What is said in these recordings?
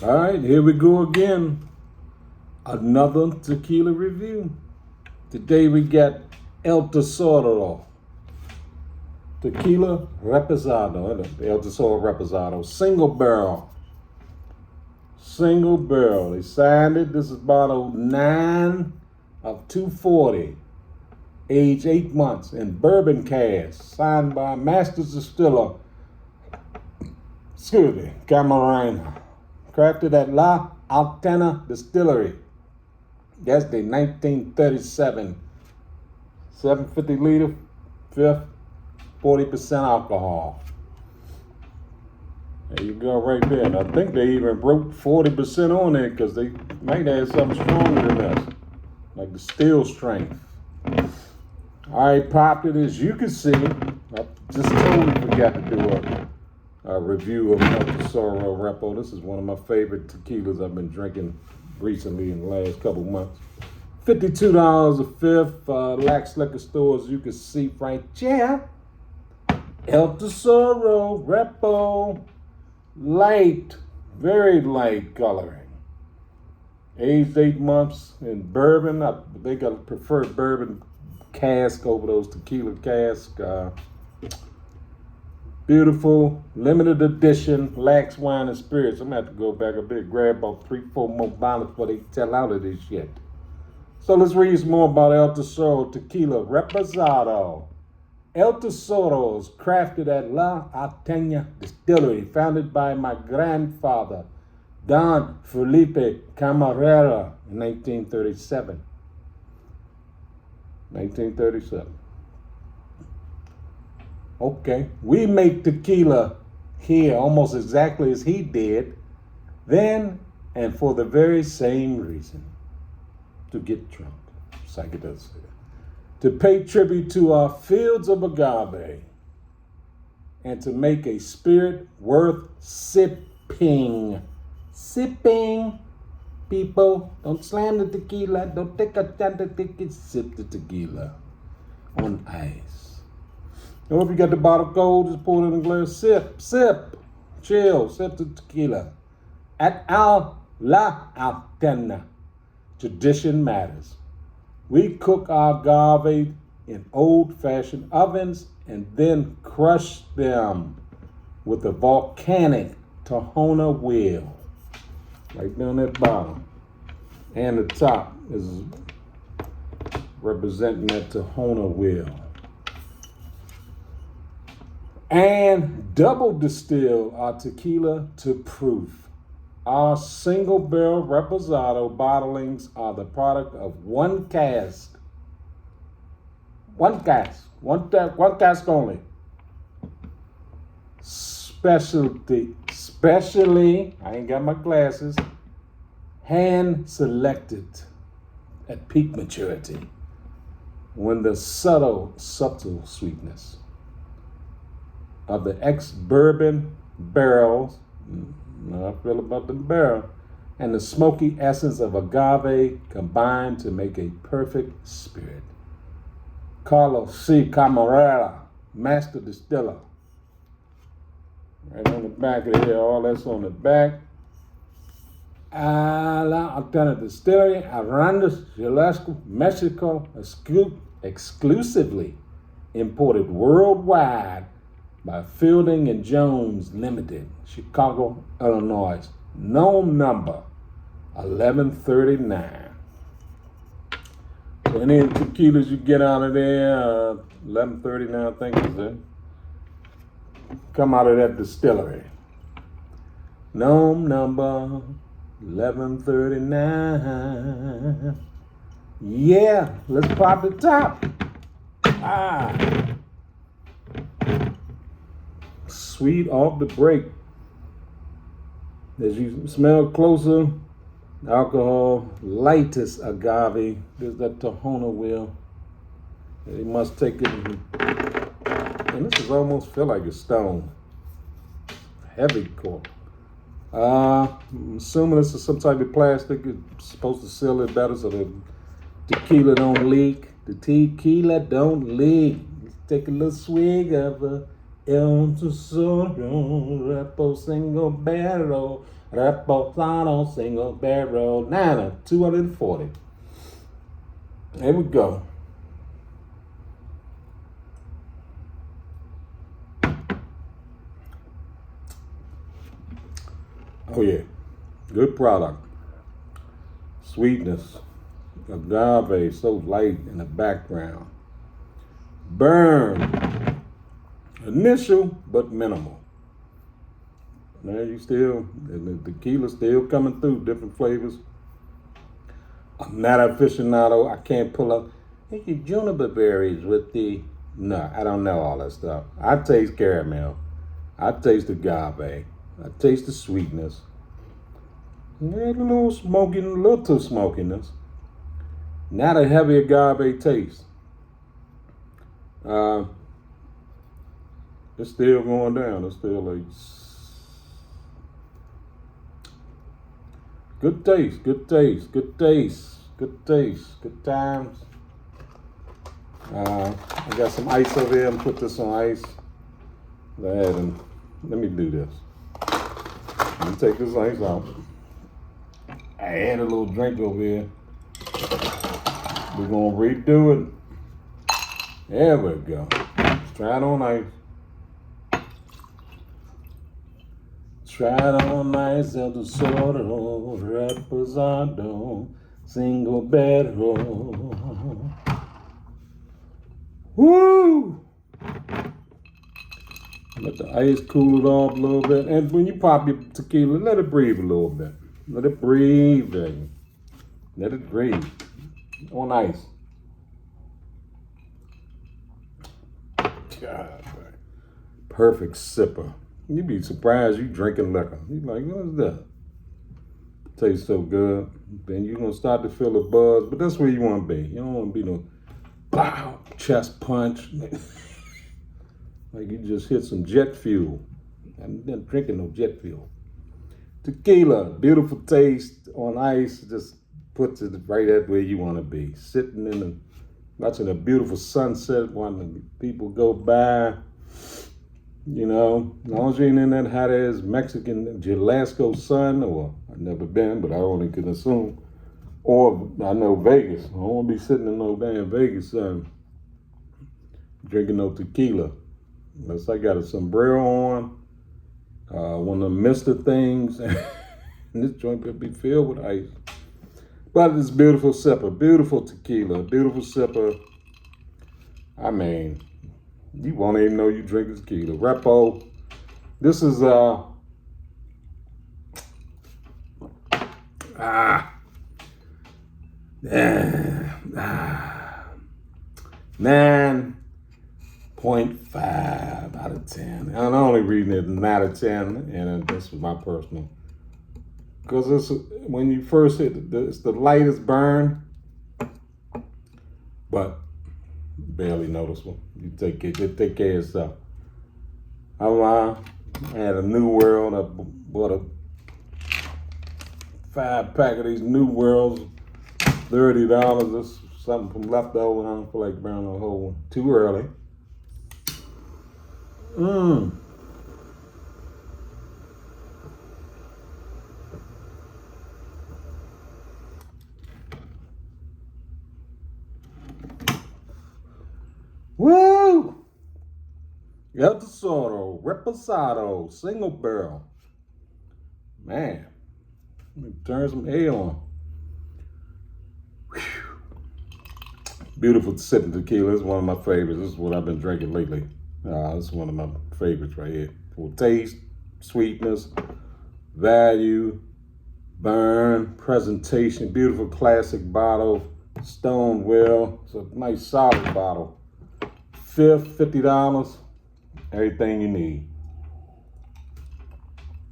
All right, here we go again. Another tequila review. Today we got El Tesoro Tequila Reposado. El Tesoro Reposado. Single barrel. Single barrel. They signed it. This is bottle 9 of 240. Age 8 months in bourbon cask. Signed by Master Distiller. Excuse me, Camarena. Crafted at La Altena Distillery. That's the 1937. 750 liter, fifth, 40% alcohol. There you go, right there. And I think they even broke 40% on it because they might have something stronger than this, like the steel strength. All right, popped it as you can see. I just totally forgot to do a review of El Tesoro Repo. This is one of my favorite tequilas I've been drinking recently in the last couple months. $52 a fifth. Lax liquor stores, you can see right there. El Tesoro Repo. Light, very light coloring. Aged 8 months in bourbon. They got a preferred bourbon cask over those tequila casks. Beautiful, limited edition, Lax Wine and Spirits. I'm going to have to go back a bit, grab about 3-4 more bottles before they tell out of this shit. So let's read some more about El Tesoro Tequila Reposado. El Tesoro is crafted at La Altena Distillery, founded by my grandfather, Don Felipe Camarera, in 1937. 1937. Okay, we make tequila here almost exactly as he did, then and for the very same reason, to get drunk, psychedelics, to pay tribute to our fields of agave, and to make a spirit worth sipping. Sipping, people, don't slam the tequila, don't take a shot of tequila, sip the tequila on ice. Now, if you got the bottle cold, just pour it in a glass. Sip, chill, sip the tequila. At La Altena, tradition matters. We cook our agave in old-fashioned ovens and then crush them with a volcanic Tahona wheel. Right down that bottom. And the top is representing that Tahona wheel. And double distill our tequila to proof. Our single barrel reposado bottlings are the product of one cask. One cask only. Specially, I ain't got my glasses, hand selected at peak maturity when the subtle sweetness of the ex-bourbon barrels, I feel about the barrel, and the smoky essence of agave combine to make a perfect spirit. Carlos C. Camarera, Master Distiller. Right on the back of here, all that's on the back. La Altena Distillery, Arandas, Jalisco, Mexico, exclusively imported worldwide by Fielding and Jones Limited, Chicago, Illinois. Known number 1139. So any tequilas you get out of there, 1139 I think is it, come out of that distillery. Known number 1139. Yeah, let's pop the top. Sweet off the break. As you smell closer, alcohol, lightest agave. There's that Tahona wheel. They must take it. And this is almost feel like a stone. Heavy cork. I'm assuming this is some type of plastic. It's supposed to seal it better so the tequila don't leak. The tequila don't leak. Let's take a little swig of El Tesoro Repo single barrel Reposado, single barrel, Nana, 240. Here we go. Oh yeah, good product. Sweetness, agave, so light in the background. Burn, initial but minimal. Now you still, the tequila still coming through, different flavors. I'm not an aficionado. I can't pull up. Hey, you juniper berries with the. No, I don't know all that stuff. I taste caramel. I taste agave. I taste the sweetness. Yeah, a little smoky, a little too smokiness. Not a heavy agave taste. It's still going down. It's still like good taste, good taste, good taste, good taste, good times. I got some ice over here. I'm gonna put this on ice. Go ahead and let me do this. Let me take this ice out. I had a little drink over here. We're gonna redo it. There we go. Let's try it on ice. Try it on ice, El Tesoro Reposado, single barrel. Woo! Let the ice cool it off a little bit. And when you pop your tequila, let it breathe a little bit. Let it breathe, baby. Let it breathe. On ice. God, perfect sipper. You'd be surprised you drinking liquor. You're like, what is that? Tastes so good. Then you're going to start to feel a buzz. But that's where you want to be. You don't want to be no pow, chest punch. Like you just hit some jet fuel. I'm not drinking no jet fuel. Tequila, beautiful taste on ice. Just puts it right at where you want to be. Sitting in the, watching a beautiful sunset, watching the people go by. You know, as long as you ain't in that hot ass Mexican Jalisco sun, or I've never been, but I only can assume. Or I know Vegas. I don't want to be sitting in no damn Vegas sun drinking no tequila. Unless I got a sombrero on, one of the mister things, and this joint could be filled with ice. But it's beautiful sipper, beautiful tequila, beautiful sipper. I mean, you won't even know you drink tequila. Repo. This is 9.5 out of 10. And I'm only reading it 9 out of 10, and this is my personal. Because it's when you first hit it, it's the lightest burn, but barely noticeable. You take care of yourself. I had a New World. I bought a 5-pack of these New Worlds, $30. This something from leftover. I don't feel like burning a whole one too early. Woo! El Tesoro Reposado, single barrel. Man, let me turn some A on. Whew. Beautiful sitting tequila. It's one of my favorites. This is what I've been drinking lately. This is one of my favorites right here. For taste, sweetness, value, burn, presentation, beautiful classic bottle, stone well. It's a nice solid bottle. Fifth, $50, everything you need.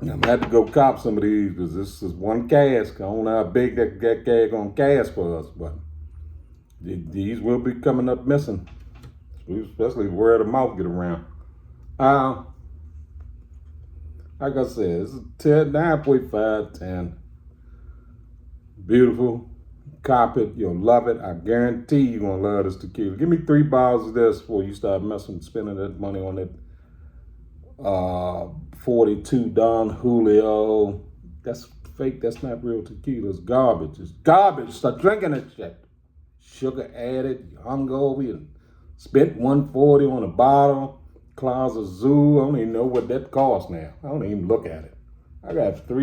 I'm gonna have to go cop some of these because this is one cask. I don't know how big that cask gonna cask for us, but these will be coming up missing, especially word of mouth get around. Like I said, it's 9.5, 10. Beautiful. Cop it, you'll love it. I guarantee you're gonna love this tequila. Give me 3 bottles of this before you start spending that money on it. 42 Don Julio, That's fake. That's not real tequila. It's garbage. It's garbage. Start drinking that shit. Sugar added. You hungover. You spent $140 on a bottle. Claws of Zoo. I don't even know what that costs now. I don't even look at it. I got 4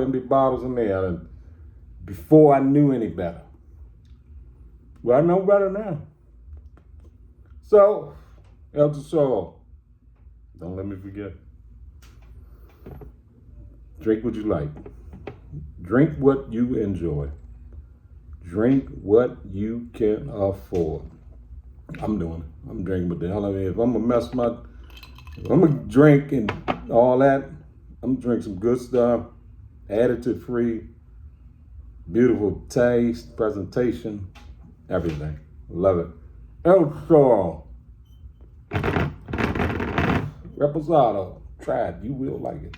empty bottles in there, and before I knew any better. Well, I know better now. So, El Tesoro, don't let me forget. Drink what you like. Drink what you enjoy. Drink what you can afford. I'm doing it. I'm drinking what the hell I mean. If I'm gonna drink and all that, I'm gonna drink some good stuff, additive free, beautiful taste, presentation, everything. Love it. El Tesoro Reposado. Try it. You will like it.